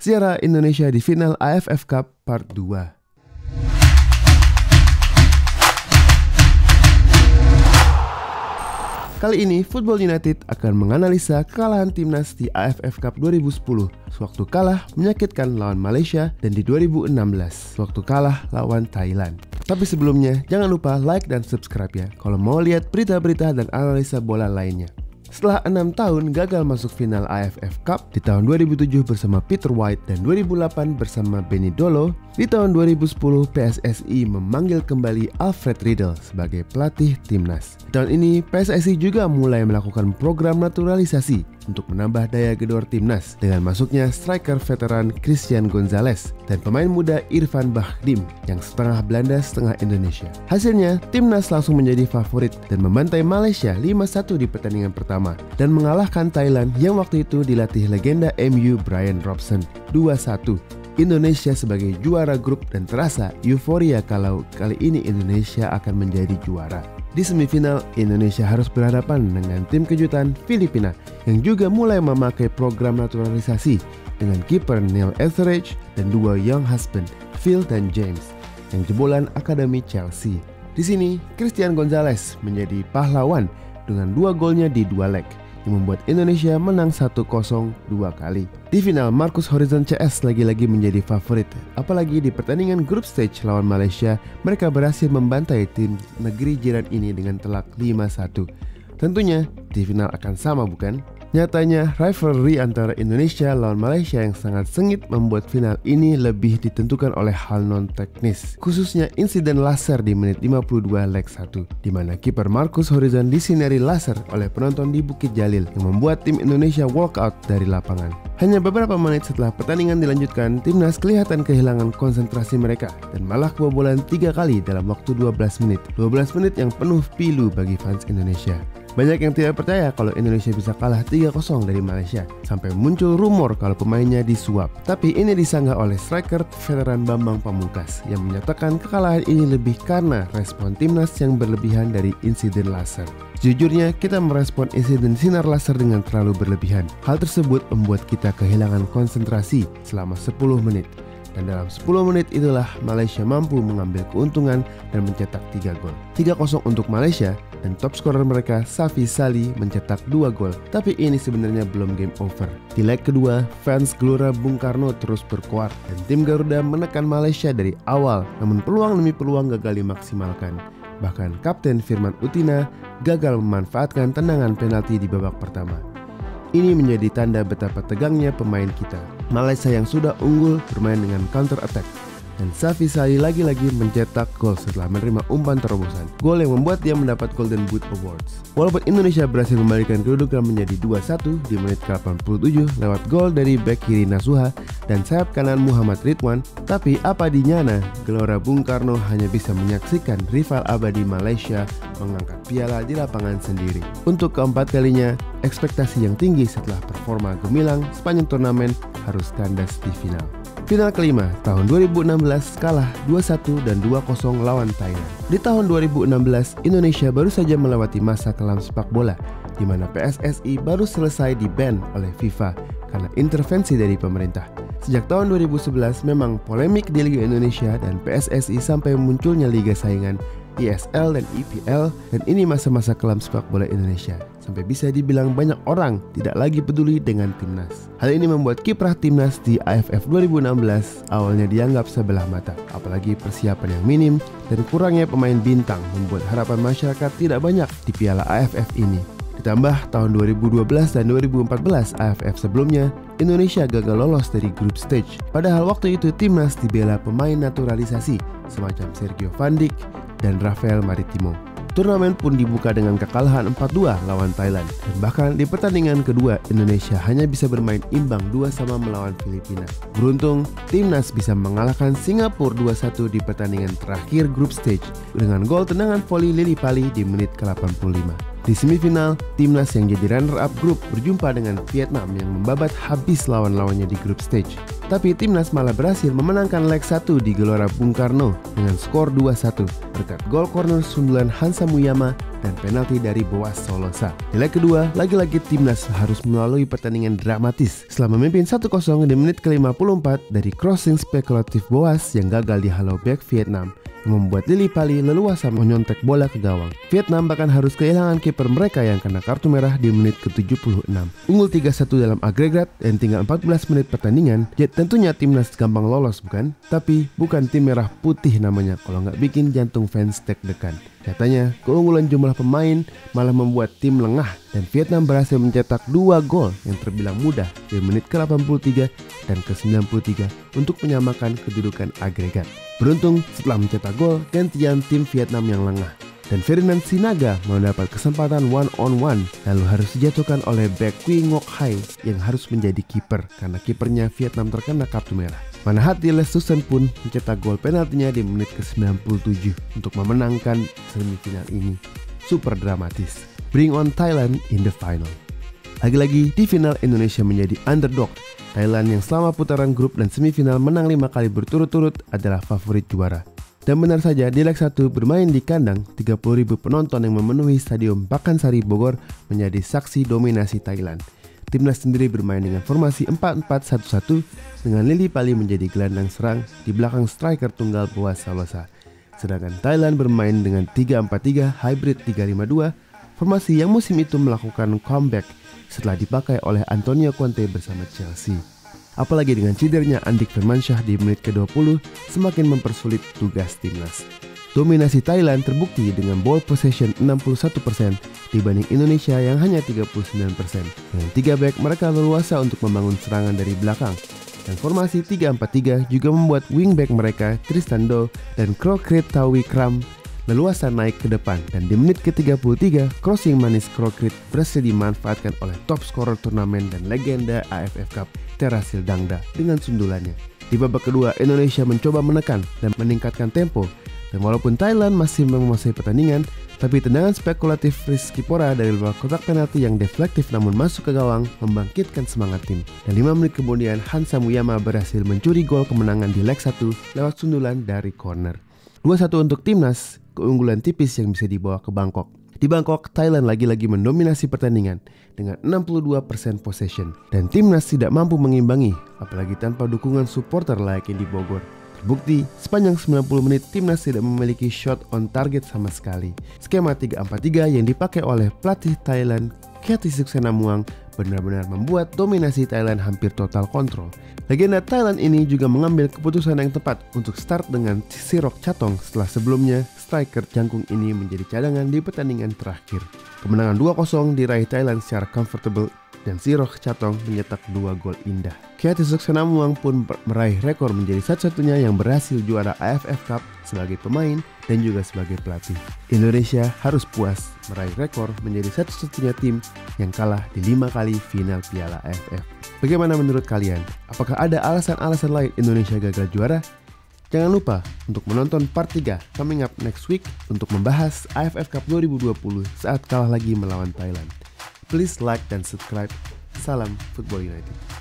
Sejarah Indonesia di final AFF Cup Part 2. Kali ini, Football United akan menganalisa kekalahan timnas di AFF Cup 2010 sewaktu kalah menyakitkan lawan Malaysia dan di 2016 sewaktu kalah lawan Thailand. Tapi sebelumnya, jangan lupa like dan subscribe ya kalau mau lihat berita-berita dan analisa bola lainnya. Setelah 6 tahun gagal masuk final AFF Cup di tahun 2007 bersama Peter White dan 2008 bersama Benny Dolo, di tahun 2010 PSSI memanggil kembali Alfred Riedel sebagai pelatih timnas. Di tahun ini PSSI juga mulai melakukan program naturalisasi untuk menambah daya gedor timnas dengan masuknya striker veteran Christian Gonzalez dan pemain muda Irfan Bahdim yang setengah Belanda setengah Indonesia. Hasilnya, timnas langsung menjadi favorit dan membantai Malaysia 5-1 di pertandingan pertama dan mengalahkan Thailand yang waktu itu dilatih legenda MU Brian Robson 2-1. Indonesia sebagai juara grup dan terasa euforia kalau kali ini Indonesia akan menjadi juara. Di semifinal, Indonesia harus berhadapan dengan tim kejutan Filipina yang juga mulai memakai program naturalisasi dengan kiper Neil Etheridge dan dua young husband Phil dan James yang jebolan Akademi Chelsea. Di sini, Christian Gonzalez menjadi pahlawan dengan 2 golnya di 2 leg yang membuat Indonesia menang 1-0 2 kali. Di final, Marcus Horizon CS lagi-lagi menjadi favorit. Apalagi di pertandingan group stage lawan Malaysia, mereka berhasil membantai tim negeri jiran ini dengan telak 5-1. Tentunya, di final akan sama bukan? Nyatanya, rivalry antara Indonesia lawan Malaysia yang sangat sengit membuat final ini lebih ditentukan oleh hal non-teknis, khususnya insiden laser di menit 52 leg 1, di mana kiper Marcus Horizon disinari laser oleh penonton di Bukit Jalil yang membuat tim Indonesia walk out dari lapangan. Hanya beberapa menit setelah pertandingan dilanjutkan, timnas kelihatan kehilangan konsentrasi mereka dan malah kebobolan 3 kali dalam waktu 12 menit. 12 menit yang penuh pilu bagi fans Indonesia. Banyak yang tidak percaya kalau Indonesia bisa kalah 3-0 dari Malaysia, sampai muncul rumor kalau pemainnya disuap. Tapi ini disanggah oleh striker veteran Bambang Pamungkas yang menyatakan kekalahan ini lebih karena respon timnas yang berlebihan dari insiden laser. Jujurnya, kita merespon insiden sinar laser dengan terlalu berlebihan. Hal tersebut membuat kita kehilangan konsentrasi selama 10 menit. Dan dalam 10 menit itulah Malaysia mampu mengambil keuntungan dan mencetak 3 gol. 3-0 untuk Malaysia dan top scorer mereka Safi Sali mencetak 2 gol. Tapi ini sebenarnya belum game over. Di leg kedua, fans Gelora Bung Karno terus berkuat dan tim Garuda menekan Malaysia dari awal, namun peluang demi peluang gagal dimaksimalkan. Bahkan Kapten Firman Utina gagal memanfaatkan tendangan penalti di babak pertama. Ini menjadi tanda betapa tegangnya pemain kita. Malaysia yang sudah unggul bermain dengan counter attack dan Safi Sali lagi-lagi mencetak gol setelah menerima umpan terobosan. Gol yang membuat dia mendapat Golden Boot Awards. Walaupun Indonesia berhasil membalikan kedudukan menjadi 2-1 di menit ke-87 lewat gol dari bek kiri Nasuha dan sayap kanan Muhammad Ridwan, tapi apa dinyana, Gelora Bung Karno hanya bisa menyaksikan rival abadi Malaysia mengangkat piala di lapangan sendiri. Untuk keempat kalinya, ekspektasi yang tinggi setelah performa gemilang sepanjang turnamen harus kandas di final. Final kelima, tahun 2016 kalah 2-1 dan 2-0 lawan Thailand. Di tahun 2016, Indonesia baru saja melewati masa kelam sepak bola, di mana PSSI baru selesai di-ban oleh FIFA karena intervensi dari pemerintah. Sejak tahun 2011 memang polemik di Liga Indonesia dan PSSI sampai munculnya liga saingan ISL dan IPL, dan ini masa-masa kelam sepak bola Indonesia. Sampai bisa dibilang banyak orang tidak lagi peduli dengan timnas. Hal ini membuat kiprah timnas di AFF 2016 awalnya dianggap sebelah mata. Apalagi persiapan yang minim dan kurangnya pemain bintang membuat harapan masyarakat tidak banyak di Piala AFF ini. Ditambah tahun 2012 dan 2014 AFF sebelumnya, Indonesia gagal lolos dari group stage. Padahal waktu itu timnas dibela pemain naturalisasi semacam Sergio Van Dijk dan Rafael Maritimo. Turnamen pun dibuka dengan kekalahan 4-2 lawan Thailand. Dan bahkan di pertandingan kedua, Indonesia hanya bisa bermain imbang 2-2 melawan Filipina. Beruntung, timnas bisa mengalahkan Singapura 2-1 di pertandingan terakhir group stage dengan gol tendangan voli Lili Pali di menit ke-85. Di semifinal, timnas yang jadi runner-up grup berjumpa dengan Vietnam yang membabat habis lawan-lawannya di group stage. Tapi timnas malah berhasil memenangkan leg 1 di Gelora Bung Karno dengan skor 2-1 berkat gol corner sundulan Hansa Muyama dan penalti dari Boas Solosa. Di leg kedua, lagi-lagi timnas harus melalui pertandingan dramatis setelah memimpin 1-0 di menit ke-54 dari crossing spekulatif Boas yang gagal dihalau bek Vietnam, yang membuat Lili Pali leluasa menyontek bola ke gawang. Vietnam bahkan harus kehilangan kiper mereka yang kena kartu merah di menit ke-76. Unggul 3-1 dalam agregat dan tinggal 14 menit pertandingan, ya tentunya timnas gampang lolos bukan? Tapi bukan tim merah putih namanya kalau nggak bikin jantung fans deg-degan. Katanya, keunggulan jumlah pemain malah membuat tim lengah dan Vietnam berhasil mencetak 2 gol yang terbilang mudah di menit ke-83 dan ke-93 untuk menyamakan kedudukan agregat. Beruntung setelah mencetak gol, gantian tim Vietnam yang lengah dan Ferdinand Sinaga mendapat kesempatan one-on-one lalu harus dijatuhkan oleh bek Quy Ngoc Hai yang harus menjadi kiper karena kipernya Vietnam terkena kartu merah. Mana hati Les Susan pun mencetak gol penaltinya di menit ke-97 untuk memenangkan semifinal ini. Super dramatis. Bring on Thailand in the final. Lagi-lagi di final Indonesia menjadi underdog. Thailand yang selama putaran grup dan semifinal menang 5 kali berturut-turut adalah favorit juara. Dan benar saja di leg 1 bermain di kandang, 30.000 penonton yang memenuhi Stadion Pakansari Bogor menjadi saksi dominasi Thailand. Timnas sendiri bermain dengan formasi 4-4-1-1 dengan Lili Pali menjadi gelandang serang di belakang striker tunggal Boas Solosa. Sedangkan Thailand bermain dengan 3-4-3 hybrid 3-5-2, formasi yang musim itu melakukan comeback setelah dipakai oleh Antonio Conte bersama Chelsea. Apalagi dengan cederanya Andik Firmansyah di menit ke-20 semakin mempersulit tugas timnas. Dominasi Thailand terbukti dengan ball possession 61% dibanding Indonesia yang hanya 39%. Dengan 3 back mereka leluasa untuk membangun serangan dari belakang. Dan formasi 3-4-3 juga membuat wingback mereka Tristan Do dan Krokrit Tawikram leluasa naik ke depan. Dan di menit ke-33 crossing manis Krokrit berhasil dimanfaatkan oleh top scorer turnamen dan legenda AFF Cup Terasil Dangda dengan sundulannya. Di babak kedua Indonesia mencoba menekan dan meningkatkan tempo. Dan walaupun Thailand masih menguasai pertandingan, tapi tendangan spekulatif Rizky Pora dari luar kotak penalti yang deflektif namun masuk ke gawang membangkitkan semangat tim. Dan 5 menit kemudian Hansa Muyama berhasil mencuri gol kemenangan di leg 1 lewat sundulan dari corner. 2-1 untuk timnas, keunggulan tipis yang bisa dibawa ke Bangkok. Di Bangkok, Thailand lagi-lagi mendominasi pertandingan dengan 62% possession. Dan timnas tidak mampu mengimbangi, apalagi tanpa dukungan supporter layaknya di Bogor. Bukti, sepanjang 90 menit timnas tidak memiliki shot on target sama sekali. Skema 3-4-3 yang dipakai oleh pelatih Thailand Khettisuch Senamuang benar-benar membuat dominasi Thailand hampir total kontrol. Legenda Thailand ini juga mengambil keputusan yang tepat untuk start dengan Sirok Chatong setelah sebelumnya striker jangkung ini menjadi cadangan di pertandingan terakhir. Kemenangan 2-0 diraih Thailand secara comfortable dan Sirok Chatong mencetak 2 gol indah. Khettisuch Senamuang pun meraih rekor menjadi satu-satunya yang berhasil juara AFF Cup sebagai pemain dan juga sebagai pelatih. Indonesia harus puas meraih rekor menjadi satu-satunya tim yang kalah di 5 kali final Piala AFF. Bagaimana menurut kalian? Apakah ada alasan-alasan lain Indonesia gagal juara? Jangan lupa untuk menonton part 3 coming up next week untuk membahas AFF Cup 2020 saat kalah lagi melawan Thailand. Please like dan subscribe. Salam Football United.